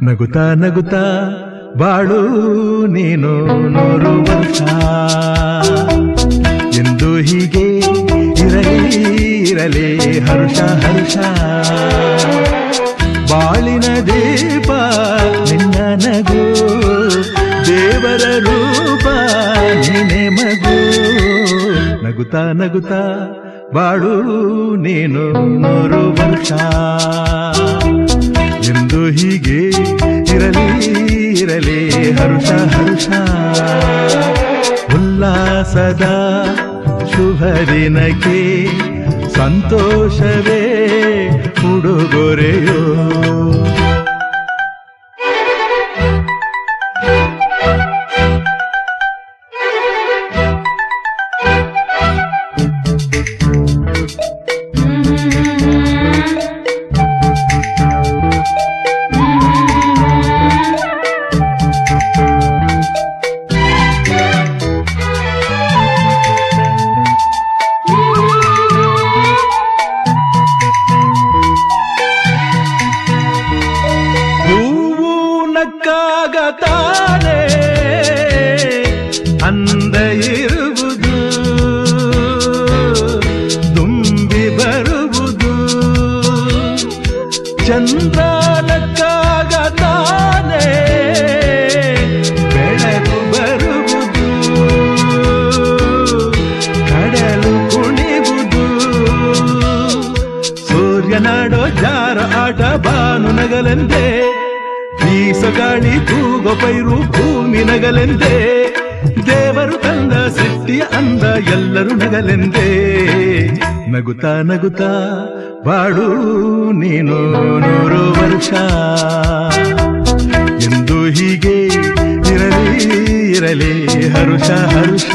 ನಗುತ್ತಾ ನಗುತ್ತಾ ಬಾಳು ನೀನು 100 ವರ್ಷ ಎಂದು ಹೀಗೆ ಇರಲಿ ಹರ್ಷ ಹರ್ಷ. ಬಾಳಿನ ದೀಪ ನಿನ್ನ ನಗು, ದೇವರ ರೂಪ ನೀನೆ ಮಗು. ನಗುತ್ತಾ ನಗುತ್ತಾ ಬಾಳು ನೀನು 100 ವರ್ಷ ಎಂದು ಹೀಗೆ ಇರಲಿ ಹರ್ಷ ಹರ್ಷ. ಉಲ್ಲಾಸದ ಶುಭ ದಿನಕ್ಕೆ ಸಂತೋಷವೇ ಉಡುಗೊರೆಯೋ. ನಕ್ಕಾಗತಾನೆ ಅಂದ ಇರುವುದು, ತುಂಬಿ ಬರುವುದು. ಚಂದ್ರ ನಕ್ಕಾಗತಾನೆ ಬೆಳಕು ಬರುವುದು, ಕಡಲು ಕುಣಿವುದು. ಸೂರ್ಯನಾಡೋ ಜಾರ ಆಟ ಬಾನು ನಗಲೆಂದೇ, ಬೀಸಗಾಳಿ ತೂಗೋ ಪೈರು ಭೂಮಿ ನಗಲೆಂದೇ. ದೇವರು ತಂದ ಸೃಷ್ಟಿಯ ಅಂದ ಎಲ್ಲರೂ ನಗಲೆಂದೇ. ನಗುತ್ತಾ ನಗುತ್ತಾ ಬಾಳು ನೀನು 100 ವರ್ಷ ಎಂದು ಹೀಗೆ ಇರಲಿ ಹರುಷ ಹರುಷ.